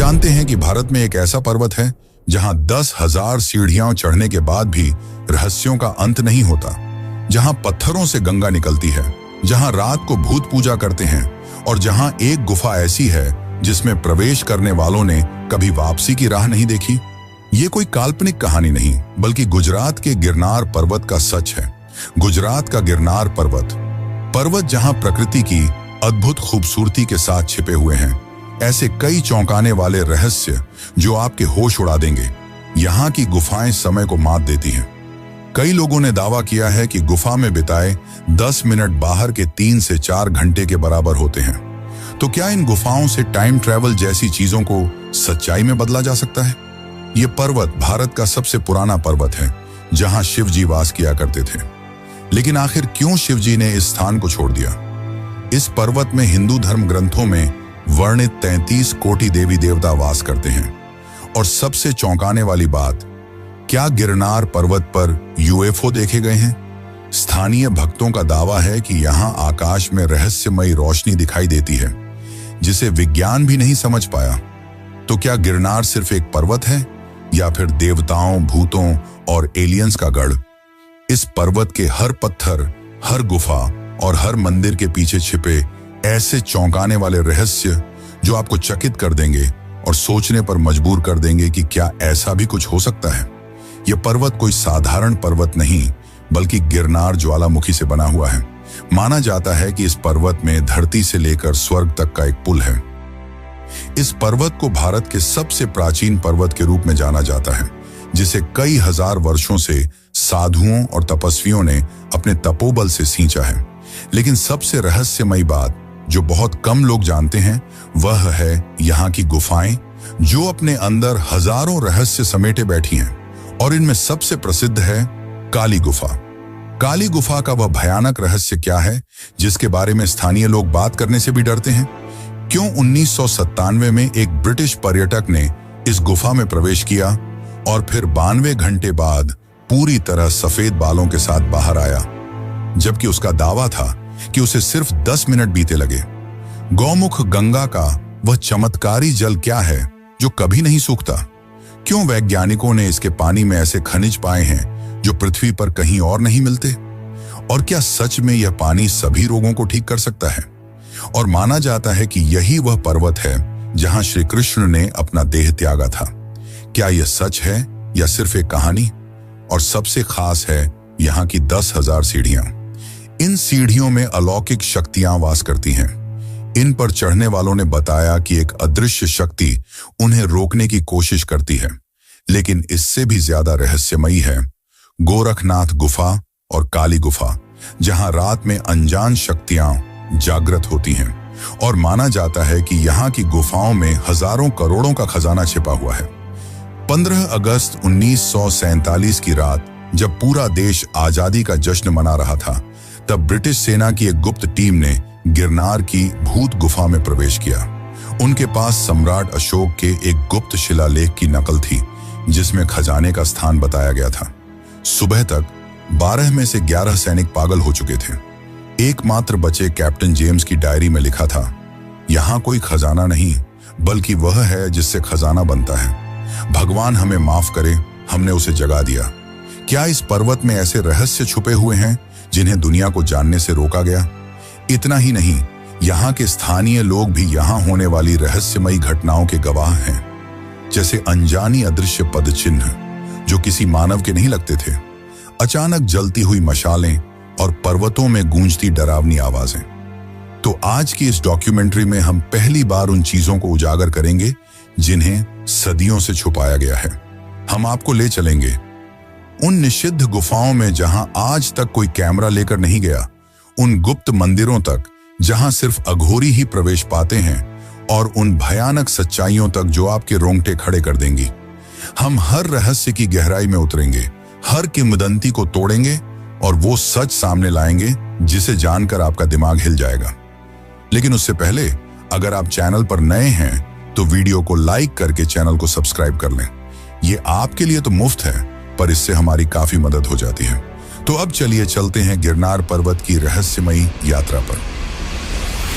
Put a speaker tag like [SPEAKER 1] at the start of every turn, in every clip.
[SPEAKER 1] जानते हैं कि भारत में एक ऐसा पर्वत है जहां 10,000 सीढ़ियां चढ़ने के बाद भी रहस्यों का अंत नहीं होता, जहां पत्थरों से गंगा निकलती है, जहां रात को भूत पूजा करते हैं और जहां एक गुफा ऐसी है जिसमें प्रवेश करने वालों ने कभी वापसी की राह नहीं देखी। ये कोई काल्पनिक कहानी नहीं, बल्कि गुजरात के गिरनार पर्वत का सच है। गुजरात का गिरनार पर्वत जहां प्रकृति की अद्भुत खूबसूरती के साथ छिपे हुए हैं ऐसे कई चौंकाने वाले रहस्य जो आपके होश उड़ा देंगे। यहाँ की गुफाएं समय को मात देती हैं। कई लोगों ने दावा किया है कि गुफा में बिताए 10 मिनट बाहर के 3 से 4 घंटे के बराबर होते हैं। तो क्या इन गुफाओं से टाइम ट्रैवल जैसी चीजों को सच्चाई में बदला जा सकता है? ये पर्वत भारत का सबसे पुराना पर्वत है जहां शिव जी वास किया करते थे। लेकिन आखिर क्यों शिव जी ने इस स्थान को छोड़ दिया? इस पर्वत में हिंदू धर्म ग्रंथों में वर्णित 33 कोटि देवी देवता वास करते हैं। और सबसे चौंकाने वाली बात, क्या गिरनार पर्वत पर यूएफओ देखे गए हैं? स्थानीय भक्तों का दावा है कि यहाँ आकाश में रहस्यमयी रोशनी दिखाई देती है जिसे विज्ञान भी नहीं समझ पाया। तो क्या गिरनार सिर्फ एक पर्वत है या फिर देवताओं, भूतों और एलियंस का गढ़? इस पर्वत के हर पत्थर, हर गुफा और हर मंदिर के पीछे छिपे ऐसे चौंकाने वाले रहस्य जो आपको चकित कर देंगे और सोचने पर मजबूर कर देंगे कि क्या ऐसा भी कुछ हो सकता है। यह पर्वत कोई साधारण पर्वत नहीं, बल्कि गिरनार ज्वालामुखी से बना हुआ है। माना जाता है कि इस पर्वत में धरती से लेकर स्वर्ग तक का एक पुल है। इस पर्वत को भारत के सबसे प्राचीन पर्वत के रूप में जाना जाता है, जिसे कई हजार वर्षों से साधुओं और तपस्वियों ने अपने तपोबल से सींचा है। लेकिन सबसे रहस्यमयी बात जो बहुत कम लोग जानते हैं वह है यहाँ की गुफाएं, जो अपने अंदर हजारों रहस्य समेटे बैठी हैं। और इनमें सबसे प्रसिद्ध है काली गुफा। काली गुफा का वह भयानक रहस्य क्या है जिसके बारे में स्थानीय लोग बात करने से भी डरते हैं? क्यों 1997 में एक ब्रिटिश पर्यटक ने इस गुफा में प्रवेश किया और फिर 92 घंटे बाद पूरी तरह सफेद बालों के साथ बाहर आया, जबकि उसका दावा था कि उसे सिर्फ 10 मिनट बीते लगे? गौमुख गंगा का वह चमत्कारी जल क्या है जो कभी नहीं सूखता? क्यों वैज्ञानिकों ने इसके पानी में ऐसे खनिज पाए हैं जो पृथ्वी पर कहीं और नहीं मिलते? और क्या सच में यह पानी सभी रोगों को ठीक कर सकता है? और माना जाता है कि यही वह पर्वत है जहां श्री कृष्ण ने अपना देह त्यागा था। क्या यह सच है या सिर्फ एक कहानी? और सबसे खास है यहाँ की 10,000 सीढ़ियां। इन सीढ़ियों में अलौकिक शक्तियां वास करती हैं। इन पर चढ़ने वालों ने बताया कि एक अदृश्य शक्ति उन्हें रोकने की कोशिश करती है। लेकिन इससे भी ज्यादा रहस्यमयी है गोरखनाथ गुफा और काली गुफा, जहां रात में अनजान शक्तियां जागृत होती हैं। और माना जाता है कि यहाँ की गुफाओं में हजारों करोड़ों का खजाना छिपा हुआ है। 15 अगस्त 1947 की रात जब पूरा देश आजादी का जश्न मना रहा था, तब ब्रिटिश सेना की एक गुप्त टीम ने गिरनार की भूत गुफा में प्रवेश किया। उनके पास सम्राट अशोक के एक गुप्त शिलालेख की नकल थी जिसमें खजाने का स्थान बताया गया था। सुबह तक 12 में से 11 सैनिक पागल हो चुके थे। एकमात्र बचे कैप्टन जेम्स की डायरी में लिखा था, यहाँ कोई खजाना नहीं बल्कि वह है जिससे खजाना बनता है। भगवान हमें माफ करे, हमने उसे जगा दिया। क्या इस पर्वत में ऐसे रहस्य छुपे हुए हैं जिन्हें दुनिया को जानने से रोका गया? इतना ही नहीं, यहाँ के स्थानीय लोग भी यहाँ होने वाली रहस्यमयी घटनाओं के गवाह हैं, जैसे अनजानी अदृश्य पद चिन्ह जो किसी मानव के नहीं लगते थे, अचानक जलती हुई मशालें और पर्वतों में गूंजती डरावनी आवाजें। तो आज की इस डॉक्यूमेंट्री में हम पहली बार उन चीजों को उजागर करेंगे जिन्हें सदियों से छुपाया गया है। हम आपको ले चलेंगे उन निषिद्ध गुफाओं में जहां आज तक कोई कैमरा लेकर नहीं गया, उन गुप्त मंदिरों तक जहां सिर्फ अघोरी ही प्रवेश पाते हैं, और उन भयानक सच्चाइयों तक जो आपके रोंगटे खड़े कर देंगी। हम हर रहस्य की गहराई में उतरेंगे, हर किंवदंती को तोड़ेंगे और वो सच सामने लाएंगे जिसे जानकर आपका दिमाग हिल जाएगा। लेकिन उससे पहले अगर आप चैनल पर नए हैं तो वीडियो को लाइक करके चैनल को सब्सक्राइब कर लें। ये आपके लिए तो मुफ्त है, पर इससे हमारी काफी मदद हो जाती है। तो अब चलिए चलते हैं गिरनार पर्वत की रहस्यमयी यात्रा पर।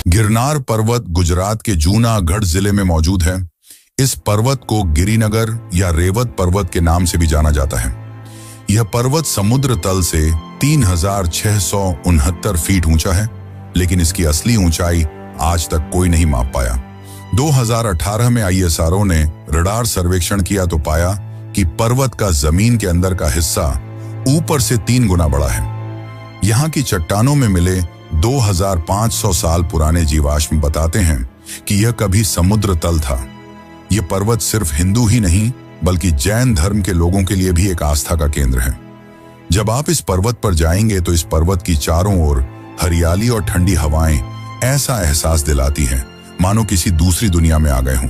[SPEAKER 1] गिरनार पर्वत गुजरात के जूनागढ़ जिले में मौजूद है। इस पर्वत को गिरिनगर या रेवत पर्वत के नाम से भी जाना जाता है। यह पर्वत समुद्र तल से 3669 फीट ऊंचा है, लेकिन इसकी असली ऊंचाई आज तक कोई नहीं माप पाया। 2018 में ISRO ने रडार सर्वेक्षण किया तो पाया कि पर्वत का जमीन के अंदर का हिस्सा ऊपर से 3 गुना बड़ा है। यहाँ की चट्टानों में मिले 2500 साल पुराने जीवाश्म बताते हैं कि यह कभी समुद्र तल था। यह पर्वत सिर्फ हिंदू ही नहीं बल्कि जैन धर्म के लोगों के लिए भी एक आस्था का केंद्र है। जब आप इस पर्वत पर जाएंगे तो इस पर्वत की चारों ओर हरियाली और ठंडी हवाएं ऐसा एहसास दिलाती हैं मानो किसी दूसरी दुनिया में आ गए हों।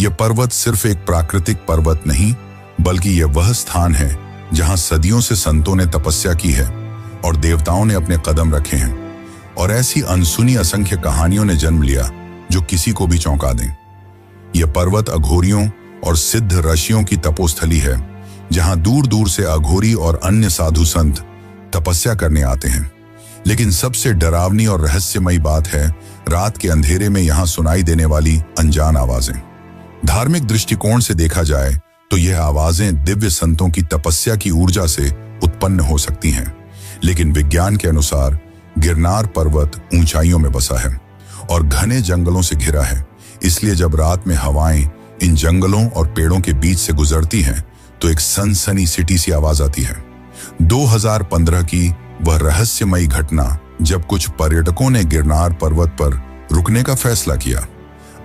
[SPEAKER 1] यह पर्वत सिर्फ एक प्राकृतिक पर्वत नहीं बल्कि यह वह स्थान है जहां सदियों से संतों ने तपस्या की है और देवताओं ने अपने कदम रखे हैं, और ऐसी अनसुनी असंख्य कहानियों ने जन्म लिया जो किसी को भी चौंका दें। यह पर्वत अघोरियों और सिद्ध ऋषियों की तपोस्थली है, जहां दूर दूर से अघोरी और अन्य साधु संत तपस्या करने आते हैं। लेकिन सबसे डरावनी और रहस्यमयी बात है रात के अंधेरे में यहां सुनाई देने वाली अनजान आवाजें। धार्मिक दृष्टिकोण से देखा जाए तो यह आवाजें दिव्य संतों की तपस्या की ऊर्जा से उत्पन्न हो सकती हैं, लेकिन विज्ञान के अनुसार गिरनार पर्वत ऊंचाइयों में बसा है और घने जंगलों से घिरा है। इसलिए जब रात में हवाएं इन जंगलों और पेड़ों के बीच से गुजरती हैं तो एक सनसनी सिटी सी आवाज आती है। 2015 की वह रहस्यमयी घटना जब कुछ पर्यटकों ने गिरनार पर्वत पर रुकने का फैसला किया।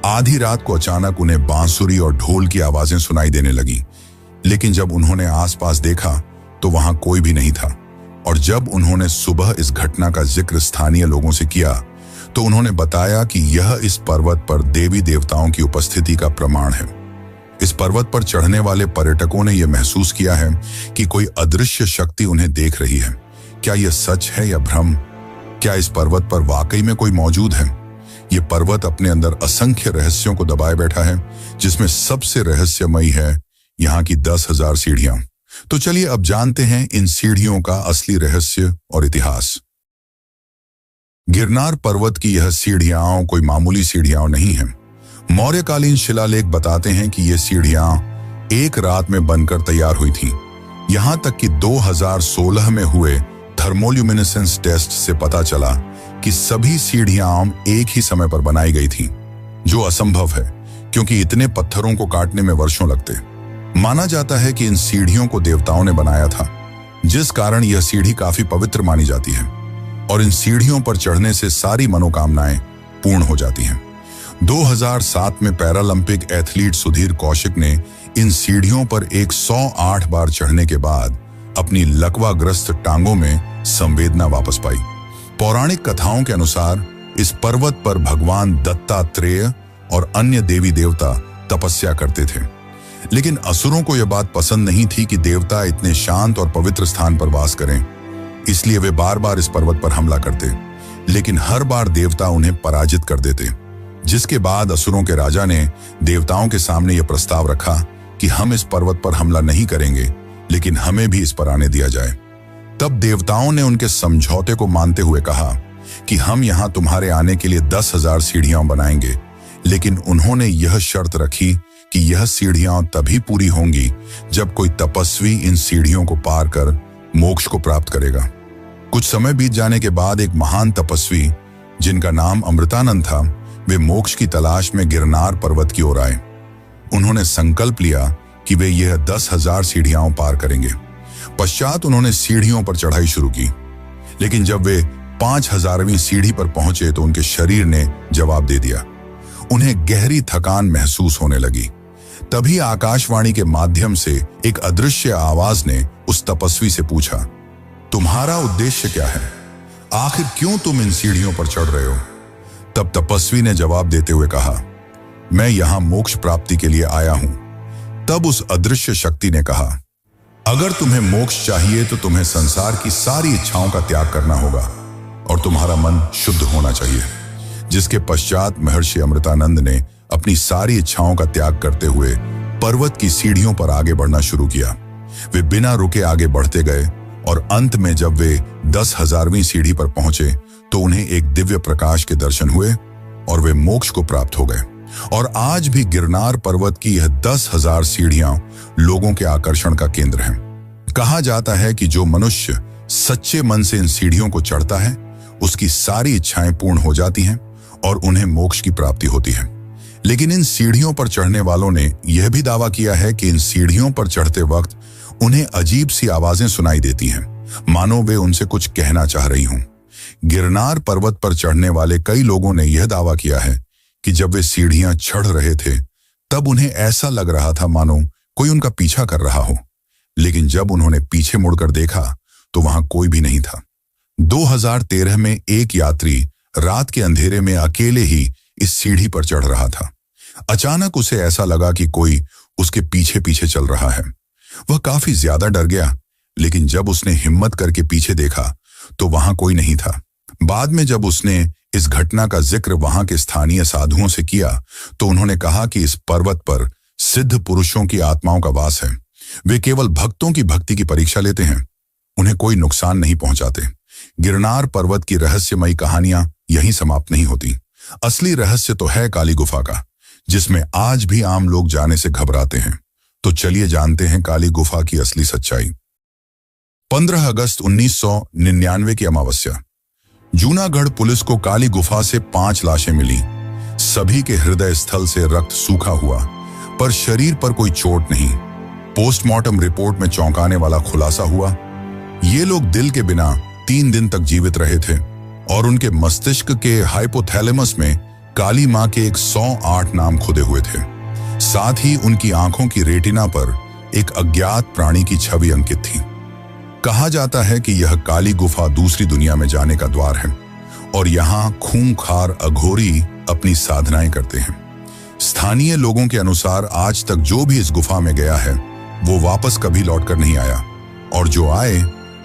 [SPEAKER 1] आधी रात को अचानक उन्हें बांसुरी और ढोल की आवाजें सुनाई देने लगी, लेकिन जब उन्होंने आसपास देखा तो वहां कोई भी नहीं था। और जब उन्होंने सुबह इस घटना का जिक्र स्थानीय लोगों से किया तो उन्होंने बताया कि यह इस पर्वत पर देवी देवताओं की उपस्थिति का प्रमाण है। इस पर्वत पर चढ़ने वाले पर्यटकों ने यह महसूस किया है कि कोई अदृश्य शक्ति उन्हें देख रही है। क्या यह सच है या भ्रम? क्या इस पर्वत पर वाकई में कोई मौजूद है? यह पर्वत अपने अंदर असंख्य रहस्यों को दबाए बैठा है, जिसमें सबसे रहस्यमयी है यहाँ की 10,000 सीढ़ियां। तो चलिए अब जानते हैं इन सीढ़ियों का असली रहस्य और इतिहास। गिरनार पर्वत की यह सीढ़ियां कोई मामूली सीढ़ियां नहीं हैं। मौर्यकालीन शिलालेख बताते हैं कि ये सीढ़ियां एक रात में बनकर तैयार हुई थीं। यहां तक कि 2016 में हुए थर्मोल्यूमिनेसेंस टेस्ट से पता चला कि सभी सीढ़ियां एक ही समय पर बनाई गई थीं, जो असंभव है क्योंकि इतने पत्थरों को काटने में वर्षों लगते। माना जाता है कि इन सीढ़ियों को देवताओं ने बनाया था, जिस कारण यह सीढ़ी काफी पवित्र मानी जाती है और इन सीढ़ियों पर चढ़ने से सारी मनोकामनाएं पूर्ण हो जाती हैं। 2007 में पैरालंपिक एथलीट सुधीर कौशिक ने इन सीढ़ियों पर 108 बार चढ़ने के बाद अपनी लकवाग्रस्त टांगों में संवेदना वापस पाई। पौराणिक कथाओं के अनुसार इस पर्वत पर भगवान दत्तात्रेय और अन्य देवी देवता तपस्या करते थे, लेकिन असुरों को यह बात पसंद नहीं थी कि देवता इतने शांत और पवित्र स्थान पर वास करें। इसलिए वे बार बार इस पर्वत पर हमला करते, लेकिन हर बार देवता उन्हें पराजित कर देते। जिसके बाद असुरों के राजा ने देवताओं के सामने यह प्रस्ताव रखा कि हम इस पर्वत पर हमला नहीं करेंगे, लेकिन हमें भी इस पर आने दिया जाए। तब देवताओं ने उनके समझौते को मानते हुए कहा कि हम यहां तुम्हारे आने के लिए 10,000 सीढ़ियां बनाएंगे, लेकिन उन्होंने यह शर्त रखी कि यह सीढ़ियां तभी पूरी होंगी जब कोई तपस्वी इन सीढ़ियों को पार कर मोक्ष को प्राप्त करेगा। कुछ समय बीत जाने के बाद एक महान तपस्वी जिनका नाम अमृतानंद था, वे मोक्ष की तलाश में गिरनार पर्वत की ओर आए। उन्होंने संकल्प लिया कि वे यह 10,000 सीढ़ियां पार करेंगे। पश्चात उन्होंने सीढ़ियों पर चढ़ाई शुरू की, लेकिन जब वे 5000वीं सीढ़ी पर पहुंचे तो उनके शरीर ने जवाब दे दिया। उन्हें गहरी थकान महसूस होने लगी। तभी आकाशवाणी के माध्यम से एक अदृश्य आवाज ने उस तपस्वी से पूछा, तुम्हारा उद्देश्य क्या है? आखिर क्यों तुम इन सीढ़ियों पर चढ़ रहे हो? तब तपस्वी ने जवाब देते हुए कहा, मैं यहां मोक्ष प्राप्ति के लिए आया हूं। तब उस अदृश्य शक्ति ने कहा, अगर तुम्हें मोक्ष चाहिए तो तुम्हें संसार की सारी इच्छाओं का त्याग करना होगा और तुम्हारा मन शुद्ध होना चाहिए। जिसके पश्चात महर्षि अमृतानंद ने अपनी सारी इच्छाओं का त्याग करते हुए पर्वत की सीढ़ियों पर आगे बढ़ना शुरू किया। वे बिना रुके आगे बढ़ते गए और अंत में जब वे 10,000वीं सीढ़ी पर पहुंचे तो उन्हें एक दिव्य प्रकाश के दर्शन हुए और वे मोक्ष को प्राप्त हो गए। और आज भी गिरनार पर्वत की यह 10,000 सीढ़ियां लोगों के आकर्षण का केंद्र हैं। कहा जाता है कि जो मनुष्य सच्चे मन से इन सीढ़ियों को चढ़ता है, उसकी सारी इच्छाएं पूर्ण हो जाती हैं और उन्हें मोक्ष की प्राप्ति होती है। लेकिन इन सीढ़ियों पर चढ़ने वालों ने यह भी दावा किया है कि इन सीढ़ियों पर चढ़ते वक्त उन्हें अजीब सी आवाजें सुनाई देती हैं, मानो वे उनसे कुछ कहना चाह रही हों। गिरनार पर्वत पर चढ़ने वाले कई लोगों ने यह दावा किया है कि जब वे सीढ़ियां चढ़ रहे थे तब उन्हें ऐसा लग रहा था मानो कोई उनका पीछा कर रहा हो, लेकिन जब उन्होंने पीछे मुड़कर देखा तो वहां कोई भी नहीं था। 2013 में एक यात्री रात के अंधेरे में अकेले ही इस सीढ़ी पर चढ़ रहा था। अचानक उसे ऐसा लगा कि कोई उसके पीछे पीछे चल रहा है। वह काफी ज्यादा डर गया, लेकिन जब उसने हिम्मत करके पीछे देखा तो वहां कोई नहीं था। बाद में जब उसने इस घटना का जिक्र वहां के स्थानीय साधुओं से किया तो उन्होंने कहा कि इस पर्वत पर सिद्ध पुरुषों की आत्माओं का वास है। वे केवल भक्तों की भक्ति की परीक्षा लेते हैं, उन्हें कोई नुकसान नहीं पहुंचाते। गिरनार पर्वत की रहस्यमयी कहानियां यहीं समाप्त नहीं होती। असली रहस्य तो है काली गुफा का, जिसमें आज भी आम लोग जाने से घबराते हैं। तो चलिए जानते हैं काली गुफा की असली सच्चाई। 15 अगस्त 1999 की अमावस्या, जूनागढ़ पुलिस को काली गुफा से 5 लाशें मिली। सभी के हृदय स्थल से रक्त सूखा हुआ, पर शरीर पर कोई चोट नहीं। पोस्टमार्टम रिपोर्ट में चौंकाने वाला खुलासा हुआ, ये लोग दिल के बिना 3 दिन तक जीवित रहे थे और उनके मस्तिष्क के हाइपोथैलेमस में काली मां के 108 नाम खुदे हुए थे। साथ ही उनकी आंखों की रेटिना पर एक अज्ञात प्राणी की छवि अंकित थी। कहा जाता है कि यह काली गुफा दूसरी दुनिया में जाने का द्वार है और यहाँ खूंखार अघोरी अपनी साधनाएं करते हैं। स्थानीय लोगों के अनुसार आज तक जो भी इस गुफा में गया है वो वापस कभी लौटकर नहीं आया, और जो आए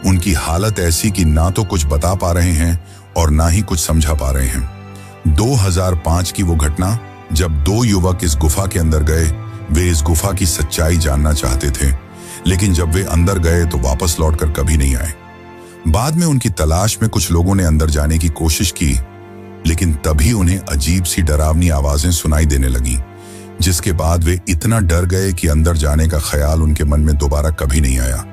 [SPEAKER 1] उनकी हालत ऐसी कि ना तो कुछ बता पा रहे हैं और ना ही कुछ समझा पा रहे हैं। 2005 की वो घटना जब 2 युवक इस गुफा के अंदर गए। वे इस गुफा की सच्चाई जानना चाहते थे, लेकिन जब वे अंदर गए तो वापस लौटकर कभी नहीं आए। बाद में उनकी तलाश में कुछ लोगों ने अंदर जाने की कोशिश की, लेकिन तभी उन्हें अजीब सी डरावनी आवाजें सुनाई देने लगी, जिसके बाद वे इतना डर गए कि अंदर जाने का ख्याल उनके मन में दोबारा कभी नहीं आया।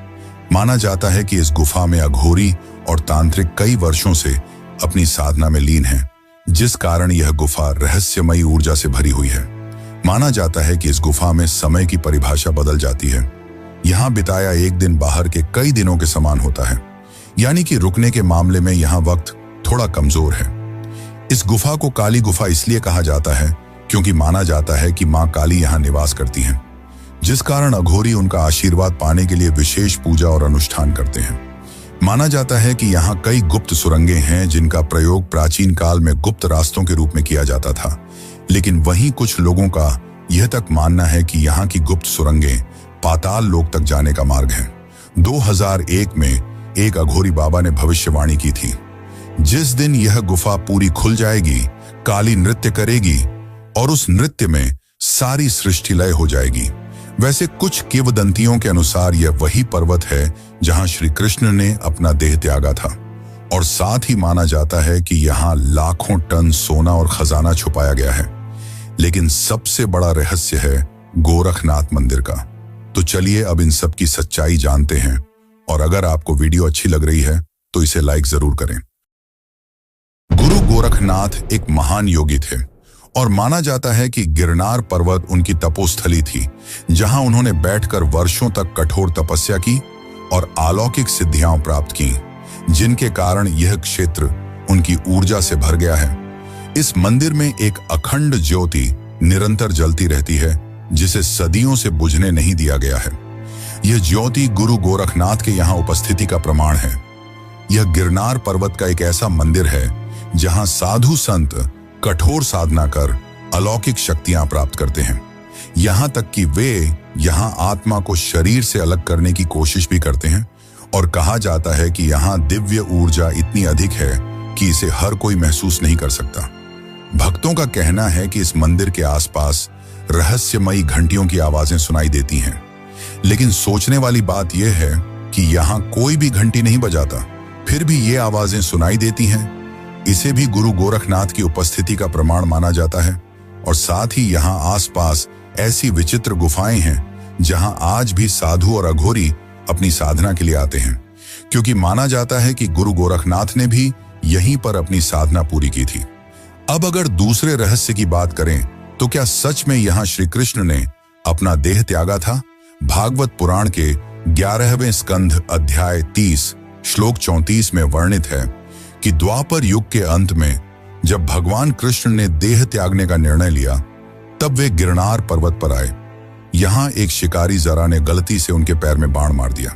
[SPEAKER 1] माना जाता है कि इस गुफा में अघोरी और तांत्रिक कई वर्षों से अपनी साधना में लीन हैं, जिस कारण यह गुफा रहस्यमयी ऊर्जा से भरी हुई है। माना जाता है कि इस गुफा में समय की परिभाषा बदल जाती है। यहाँ बिताया एक दिन बाहर के कई दिनों के समान होता है, यानी कि रुकने के मामले में यहाँ वक्त थोड़ा कमजोर है। इस गुफा को काली गुफा इसलिए कहा जाता है क्योंकि माना जाता है कि मां काली यहाँ निवास करती हैं, जिस कारण अघोरी उनका आशीर्वाद पाने के लिए विशेष पूजा और अनुष्ठान करते हैं। माना जाता है कि यहाँ कई गुप्त सुरंगें हैं जिनका प्रयोग प्राचीन काल में गुप्त रास्तों के रूप में किया जाता था, लेकिन वहीं कुछ लोगों का यह तक मानना है कि यहाँ की गुप्त सुरंगें पाताल लोक तक जाने का मार्ग है। 2001 में एक अघोरी बाबा ने भविष्यवाणी की थी, जिस दिन यह गुफा पूरी खुल जाएगी, काली नृत्य करेगी और उस नृत्य में सारी सृष्टि लय हो जाएगी। वैसे कुछ किंवदंतियों के अनुसार यह वही पर्वत है जहां श्री कृष्ण ने अपना देह त्यागा था, और साथ ही माना जाता है कि यहाँ लाखों टन सोना और खजाना छुपाया गया है। लेकिन सबसे बड़ा रहस्य है गोरखनाथ मंदिर का। तो चलिए अब इन सब की सच्चाई जानते हैं, और अगर आपको वीडियो अच्छी लग रही है तो इसे लाइक जरूर करें। गुरु गोरखनाथ एक महान योगी थे और माना जाता है कि गिरनार पर्वत उनकी तपोस्थली थी, जहां उन्होंने बैठकर वर्षों तक कठोर तपस्या की और अलौकिक सिद्धियां प्राप्त की, जिनके कारण यह क्षेत्र उनकी ऊर्जा से भर गया है। इस मंदिर में एक अखंड ज्योति निरंतर जलती रहती है, जिसे सदियों से बुझने नहीं दिया गया है। यह ज्योति गुरु गोरखनाथ के यहाँ उपस्थिति का प्रमाण है। यह गिरनार पर्वत का एक ऐसा मंदिर है जहां साधु संत कठोर साधना कर अलौकिक शक्तियां प्राप्त करते हैं। यहां तक कि वे यहां आत्मा को शरीर से अलग करने की कोशिश भी करते हैं, और कहा जाता है कि यहां दिव्य ऊर्जा इतनी अधिक है कि इसे हर कोई महसूस नहीं कर सकता। भक्तों का कहना है कि इस मंदिर के आसपास रहस्यमयी घंटियों की आवाजें सुनाई देती हैं, लेकिन सोचने वाली बात यह है कि यहाँ कोई भी घंटी नहीं बजाता, फिर भी ये आवाजें सुनाई देती हैं। इसे भी गुरु गोरखनाथ की उपस्थिति का प्रमाण माना जाता है। और साथ ही यहाँ आसपास ऐसी विचित्र गुफाएं हैं जहां आज भी साधु और अघोरी अपनी साधना के लिए आते हैं, क्योंकि माना जाता है कि गुरु गोरखनाथ ने भी यहीं पर अपनी साधना पूरी की थी। अब अगर दूसरे रहस्य की बात करें तो क्या सच में यहाँ श्री कृष्ण ने अपना देह त्यागा था? भागवत पुराण के 11वें स्कंध अध्याय 30 श्लोक 34 में वर्णित है कि द्वापर युग के अंत में जब भगवान कृष्ण ने देह त्यागने का निर्णय लिया तब वे गिरनार पर्वत पर आए। यहां एक शिकारी जरा ने गलती से उनके पैर में बाण मार दिया।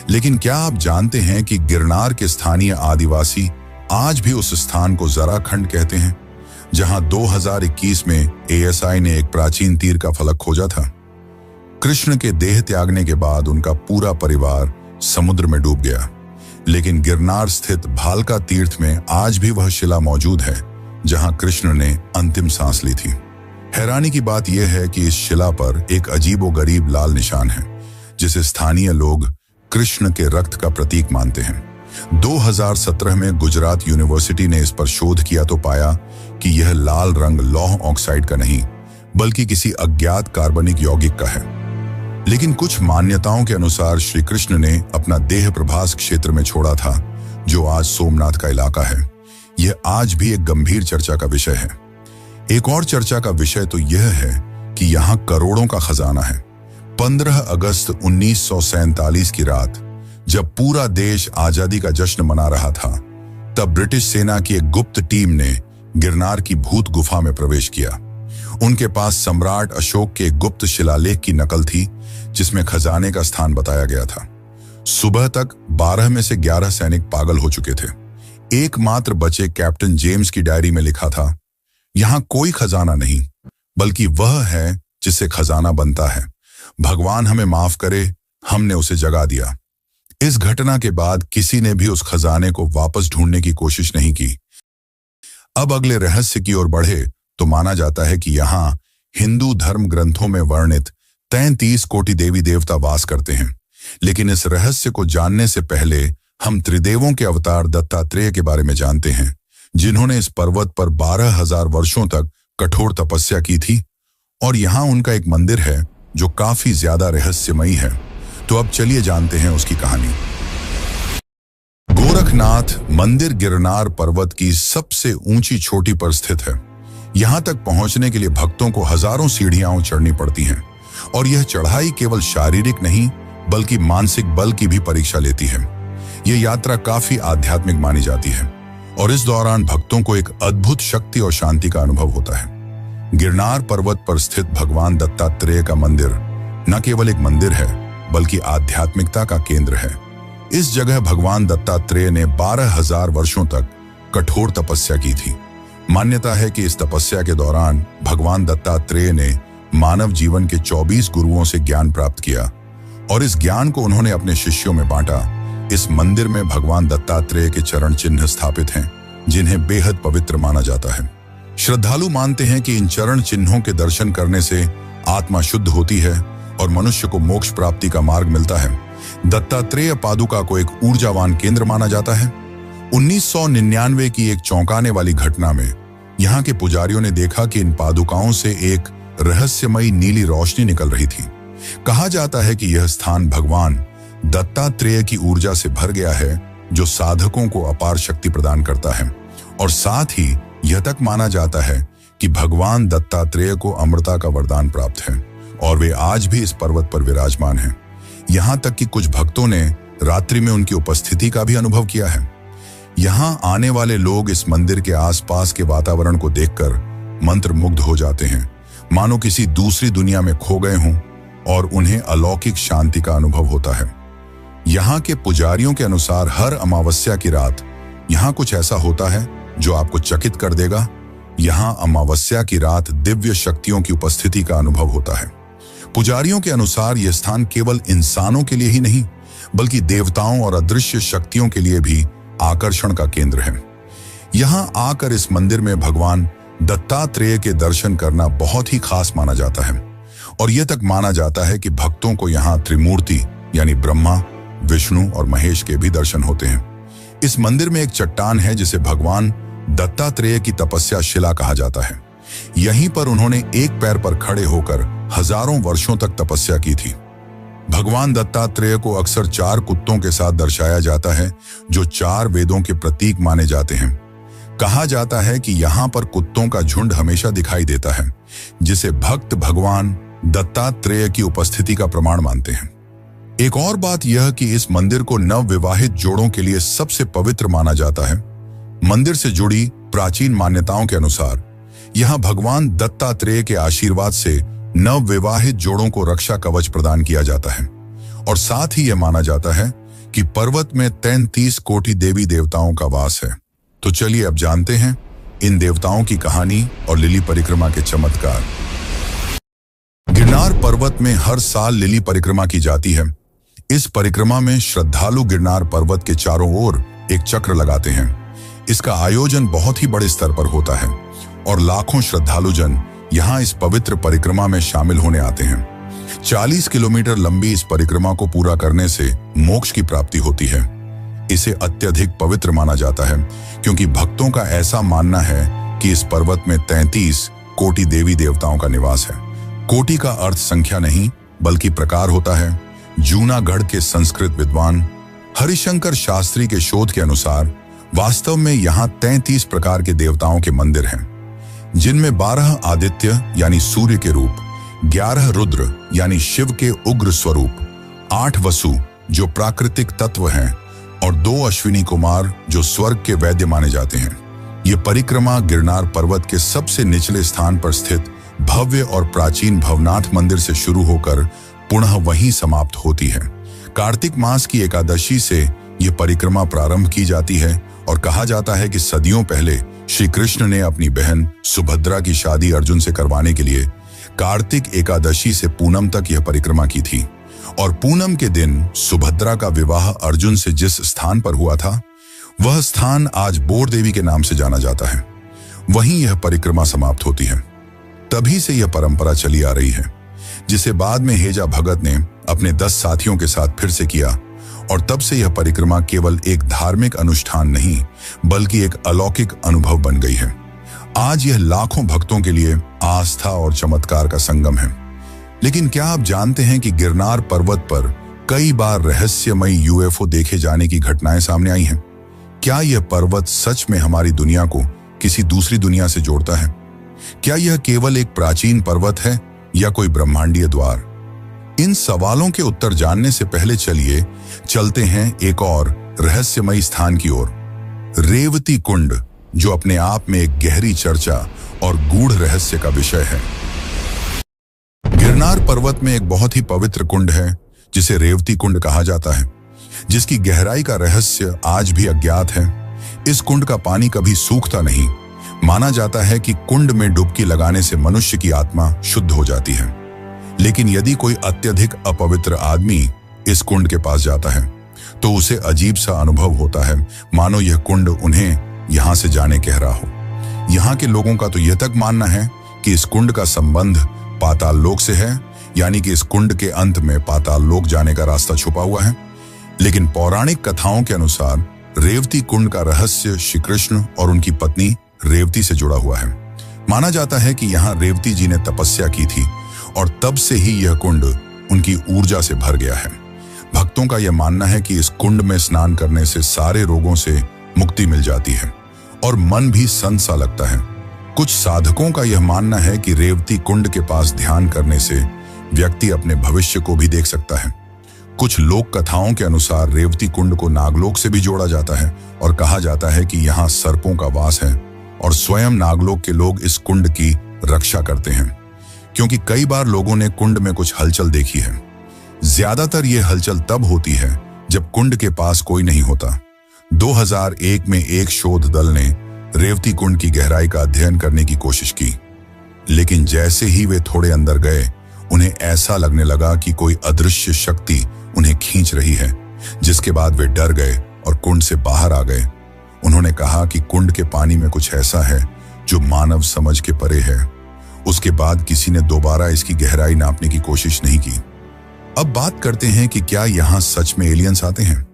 [SPEAKER 1] लेकिन क्या आप जानते हैं कि गिरनार के स्थानीय आदिवासी आज भी उस स्थान को जराखंड कहते हैं, जहां 2021 में ASI ने एक प्राचीन तीर का फलक खोजा था। कृष्ण के देह त्यागने के बाद उनका पूरा परिवार समुद्र में डूब गया, लेकिन गिरनार स्थित भालका तीर्थ में आज भी वह शिला मौजूद है जहां कृष्ण ने अंतिम सांस ली थी। हैरानी की बात यह है कि इस शिला पर एक अजीबोगरीब लाल निशान है, जिसे स्थानीय लोग कृष्ण के रक्त का प्रतीक मानते हैं। 2017 में गुजरात यूनिवर्सिटी ने इस पर शोध किया तो पाया कि यह लाल रंग लौह ऑक्साइड का नहीं बल्कि किसी अज्ञात कार्बनिक यौगिक का है। लेकिन कुछ मान्यताओं के अनुसार श्री कृष्ण ने अपना देह प्रभास क्षेत्र में छोड़ा था, जो आज सोमनाथ का इलाका है। यह आज भी एक गंभीर चर्चा का विषय है। एक और चर्चा का विषय तो यह है कि यहाँ करोड़ों का खजाना है। 15 अगस्त 1947 की रात जब पूरा देश आजादी का जश्न मना रहा था, तब ब्रिटिश सेना की एक गुप्त टीम ने गिरनार की भूत गुफा में प्रवेश किया। उनके पास सम्राट अशोक के गुप्त शिलालेख की नकल थी, जिसमें खजाने का स्थान बताया गया था। सुबह तक 12 में से 11 सैनिक पागल हो चुके थे। एकमात्र बचे कैप्टन जेम्स की डायरी में लिखा था, यहाँ कोई खजाना नहीं बल्कि वह है जिससे खजाना बनता है। भगवान हमें माफ करे, हमने उसे जगा दिया। इस घटना के बाद किसी ने भी उस खजाने को वापस ढूंढने की कोशिश नहीं की। अब अगले रहस्य की ओर बढ़े तो माना जाता है कि यहाँ हिंदू धर्म ग्रंथों में वर्णित 33 कोटि देवी देवता वास करते हैं। लेकिन इस रहस्य को जानने से पहले हम त्रिदेवों के अवतार दत्तात्रेय के बारे में जानते हैं, जिन्होंने इस पर्वत पर 12,000 वर्षों तक कठोर तपस्या की थी। और यहाँ उनका एक मंदिर है जो काफी ज्यादा रहस्यमयी है। तो अब चलिए जानते हैं उसकी कहानी। गोरखनाथ मंदिर गिरनार पर्वत की सबसे ऊंची चोटी पर स्थित है। यहाँ तक पहुंचने के लिए भक्तों को हजारों सीढ़ियां चढ़नी पड़ती हैं, और यह चढ़ाई केवल शारीरिक नहीं बल्कि मानसिक बल की भी परीक्षा लेती है। यह यात्रा काफी आध्यात्मिक मानी जाती है और इस दौरान भक्तों को एक अद्भुत शक्ति और शांति का अनुभव होता है। गिरनार पर्वत पर स्थित भगवान दत्तात्रेय का मंदिर न केवल एक मंदिर है बल्कि आध्यात्मिकता का केंद्र है। इस जगह भगवान दत्तात्रेय ने 12,000 वर्षों तक कठोर तपस्या की थी। मान्यता है कि इस तपस्या के दौरान भगवान दत्तात्रेय ने मानव जीवन के 24 गुरुओं से ज्ञान प्राप्त किया और इस ज्ञान को उन्होंने अपने शिष्यों में बांटा। इस मंदिर में भगवान दत्तात्रेय के चरण चिन्ह स्थापित हैं, जिन्हें बेहद पवित्र माना जाता है। श्रद्धालु मानते हैं कि इन चरण चिन्हों के दर्शन करने से आत्मा शुद्ध होती है और मनुष्य को मोक्ष प्राप्ति का मार्ग मिलता है। दत्तात्रेय पादुका को एक ऊर्जावान केंद्र माना जाता है। 1999 की एक चौंकाने वाली घटना में यहाँ के पुजारियों ने देखा कि इन पादुकाओं से एक रहस्यमयी नीली रोशनी निकल रही थी। कहा जाता है कि यह स्थान भगवान दत्तात्रेय की ऊर्जा से भर गया है, जो साधकों को अपार शक्ति प्रदान करता है। और साथ ही यह तक माना जाता है कि भगवान दत्तात्रेय को अमरता का वरदान प्राप्त है और वे आज भी इस पर्वत पर विराजमान हैं। यहाँ तक कि कुछ भक्तों ने रात्रि में उनकी उपस्थिति का भी अनुभव किया है। यहाँ आने वाले लोग इस मंदिर के आसपास के वातावरण को देखकर मंत्रमुग्ध हो जाते हैं, मानो किसी दूसरी दुनिया में खो गए हों, और उन्हें अलौकिक शांति का अनुभव होता है। यहाँ के पुजारियों के अनुसार हर अमावस्या की रात यहाँ कुछ ऐसा होता है जो आपको चकित कर देगा। यहाँ अमावस्या की रात दिव्य शक्तियों की उपस्थिति का अनुभव होता है। पुजारियों के अनुसार यह स्थान केवल इंसानों के लिए ही नहीं बल्कि देवताओं और अदृश्य शक्तियों के लिए भी आकर्षण का केंद्र है। यहाँ आकर इस मंदिर में भगवान दत्तात्रेय के दर्शन करना बहुत ही खास माना जाता है और यह तक माना जाता है कि भक्तों को यहाँ त्रिमूर्ति यानी ब्रह्मा, विष्णु और महेश के भी दर्शन होते हैं। इस मंदिर में एक चट्टान है जिसे भगवान दत्तात्रेय की तपस्या शिला कहा जाता है। यहीं पर उन्होंने एक पैर पर खड़े होकर हजारों वर्षों तक तपस्या की थी। भगवान दत्तात्रेय को अक्सर 4 कुत्तों के साथ दर्शाया जाता है, जो 4 वेदों के प्रतीक माने जाते हैं। कहा जाता है कि यहाँ पर कुत्तों का झुंड हमेशा दिखाई देता है, जिसे भक्त भगवान दत्तात्रेय की उपस्थिति का प्रमाण मानते हैं। एक और बात यह कि इस मंदिर को नवविवाहित जोड़ों के लिए सबसे पवित्र माना जाता है। मंदिर से जुड़ी प्राचीन मान्यताओं के अनुसार यहाँ भगवान दत्तात्रेय के आशीर्वाद से नवविवाहित जोड़ों को रक्षा कवच प्रदान किया जाता है, और साथ ही यह माना जाता है कि पर्वत में 33 कोटि देवी देवताओं का वास है। तो चलिए अब जानते हैं इन देवताओं की कहानी और लिली परिक्रमा के चमत्कार। गिरनार पर्वत में हर साल लिली परिक्रमा की जाती है। इस परिक्रमा में श्रद्धालु गिरनार पर्वत के चारों ओर एक चक्र लगाते हैं। इसका आयोजन बहुत ही बड़े स्तर पर होता है और लाखों श्रद्धालुजन यहाँ इस पवित्र परिक्रमा में शामिल होने आते हैं। 40 किलोमीटर लंबी इस परिक्रमा को पूरा करने से मोक्ष की प्राप्ति होती है। इसे अत्यधिक पवित्र माना जाता है क्योंकि भक्तों का ऐसा मानना है कि इस पर्वत में 33 कोटि देवी देवताओं का निवास है। कोटि का अर्थ संख्या नहीं बल्कि प्रकार होता है। जूनागढ़ के संस्कृत विद्वान हरिशंकर शास्त्री के शोध के अनुसार वास्तव में यहाँ 33 प्रकार के देवताओं के मंदिर हैं, जिनमें 12 आदित्य यानी सूर्य के रूप, 11 रुद्र यानी शिव के उग्र स्वरूप, 8 वसु जो प्राकृतिक तत्व हैं और 2 अश्विनी कुमार जो स्वर्ग के वैद्य माने जाते हैं। ये परिक्रमा गिरनार पर्वत के सबसे निचले स्थान पर स्थित भव्य और प्राचीन भवनाथ मंदिर से शुरू होकर पुनः वहीं समाप्त होती है। कार्तिक मास की एकादशी से ये परिक्रमा प्रारंभ की जाती है और कहा जाता है कि सदियों पहले श्री कृष्ण ने अपनी बहन सुभद्रा की शादी अर्जुन से करवाने के लिए कार्तिक एकादशी से पूनम तक यह परिक्रमा की थी, और पूनम के दिन सुभद्रा का विवाह अर्जुन से जिस स्थान पर हुआ था वह स्थान आज बोर देवी के नाम से जाना जाता है। वहीं यह परिक्रमा समाप्त होती है। तभी से यह परंपरा चली आ रही है, जिसे बाद में हेजा भगत ने अपने 10 साथियों के साथ फिर से किया, और तब से यह परिक्रमा केवल एक धार्मिक अनुष्ठान नहीं बल्कि एक अलौकिक अनुभव बन गई है। आज यह लाखों भक्तों के लिए आस्था और चमत्कार का संगम है। लेकिन क्या आप जानते हैं कि गिरनार पर्वत पर कई बार रहस्यमयी यूएफओ देखे जाने की घटनाएं सामने आई हैं? क्या यह पर्वत सच में हमारी दुनिया को किसी दूसरी दुनिया से जोड़ता है? क्या यह केवल एक प्राचीन पर्वत है या कोई ब्रह्मांडीय द्वार? इन सवालों के उत्तर जानने से पहले चलिए चलते हैं एक और रहस्यमयी स्थान की ओर, रेवती कुंड, जो अपने आप में एक गहरी चर्चा और गूढ़ रहस्य का विषय है। गिरनार पर्वत में एक बहुत ही पवित्र कुंड है जिसे रेवती कुंड कहा जाता है, जिसकी गहराई का रहस्य आज भी अज्ञात है। इस कुंड का पानी कभी सूखता नहीं। माना जाता है कि कुंड में डुबकी लगाने से मनुष्य की आत्मा शुद्ध हो जाती है। लेकिन यदि कोई अत्यधिक अपवित्र आदमी इस कुंड के पास जाता है तो उसे अजीब सा अनुभव होता है, मानो यह कुंड उन्हें यहां से जाने कह रहा हो। यहाँ के लोगों का तो यह तक मानना है कि इस कुंड का संबंध पाताल लोक से है, यानी कि इस कुंड के अंत में पाताल लोक जाने का रास्ता छुपा हुआ है। लेकिन पौराणिक कथाओं के अनुसार रेवती कुंड का रहस्य श्री कृष्ण और उनकी पत्नी रेवती से जुड़ा हुआ है। माना जाता है कि यहाँ रेवती जी ने तपस्या की थी और तब से ही यह कुंड उनकी ऊर्जा से भर गया है। भक्तों का यह मानना है कि इस कुंड में स्नान करने से सारे रोगों से मुक्ति मिल जाती है और मन भी संत सा लगता है। कुछ साधकों का यह मानना है कि रेवती कुंड के पास ध्यान करने से व्यक्ति अपने भविष्य को भी देख सकता है। कुछ लोक कथाओं के अनुसार रेवती कुंड को नागलोक से भी जोड़ा जाता है और कहा जाता है कि यहाँ सर्पों का वास है और स्वयं नागलोक के लोग इस कुंड की रक्षा करते हैं, क्योंकि कई बार लोगों ने कुंड में कुछ हलचल देखी है। ज्यादातर ये हलचल तब होती है जब कुंड के पास कोई नहीं होता। 2001 में एक शोध दल ने रेवती कुंड की गहराई का अध्ययन करने की कोशिश की, लेकिन जैसे ही वे थोड़े अंदर गए उन्हें ऐसा लगने लगा कि कोई अदृश्य शक्ति उन्हें खींच रही है, जिसके बाद वे डर गए और कुंड से बाहर आ गए। उन्होंने कहा कि कुंड के पानी में कुछ ऐसा है जो मानव समझ के परे है। उसके बाद किसी ने दोबारा इसकी गहराई नापने की कोशिश नहीं की। अब बात करते हैं कि क्या यहाँ सच में एलियंस आते हैं।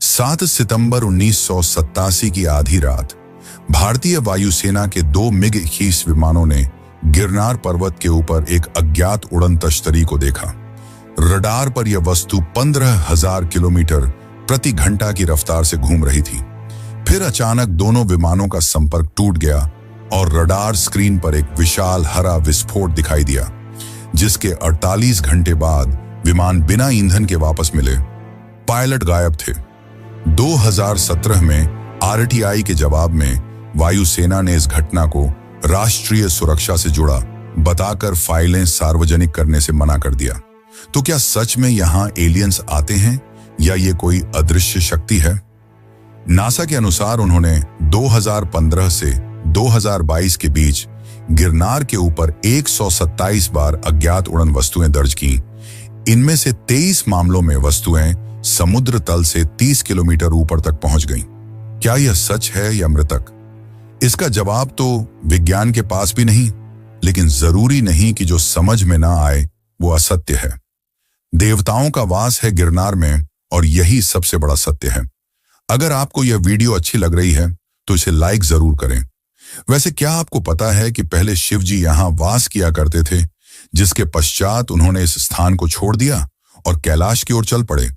[SPEAKER 1] 7 सितंबर 1987 की आधी रात भारतीय वायुसेना के 2 MiG-21 विमानों ने गिरनार पर्वत के ऊपर एक अज्ञात उड़न तश्तरी को देखा। रडार पर यह वस्तु 15,000 किलोमीटर प्रति घंटा की रफ्तार से घूम रही थी। फिर अचानक दोनों विमानों का संपर्क टूट गया और रडार स्क्रीन पर एक विशाल हरा विस्फोट दिखाई दिया, जिसके 48 घंटे बाद विमान बिना ईंधन के वापस मिले। पायलट गायब थे। 2017 में आरटीआई के जवाब में वायुसेना ने इस घटना को राष्ट्रीय सुरक्षा से जुड़ा बताकर फाइलें सार्वजनिक करने से मना कर दिया। तो क्या सच में यहां एलियंस आते हैं या ये कोई अदृश्य शक्ति है? नासा के अनुसार उन्होंने 2015 से 2022 के बीच गिरनार के ऊपर 127 बार अज्ञात उड़न वस्तुएं दर्ज की। इनमें से 23 मामलों में वस्तुएं समुद्र तल से 30 किलोमीटर ऊपर तक पहुंच गईं। क्या यह सच है या मृतक? इसका जवाब तो विज्ञान के पास भी नहीं, लेकिन जरूरी नहीं कि जो समझ में ना आए वो असत्य है। देवताओं का वास है गिरनार में और यही सबसे बड़ा सत्य है। अगर आपको यह वीडियो अच्छी लग रही है तो इसे लाइक जरूर करें। वैसे क्या आपको पता है कि पहले शिव जी यहां वास किया करते थे, जिसके पश्चात उन्होंने इस स्थान को छोड़ दिया और कैलाश की ओर चल पड़े।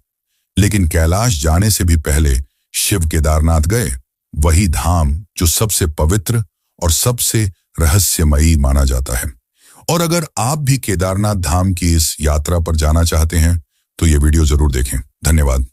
[SPEAKER 1] लेकिन कैलाश जाने से भी पहले शिव केदारनाथ गए, वही धाम जो सबसे पवित्र और सबसे रहस्यमयी माना जाता है। और अगर आप भी केदारनाथ धाम की इस यात्रा पर जाना चाहते हैं तो ये वीडियो जरूर देखें। धन्यवाद।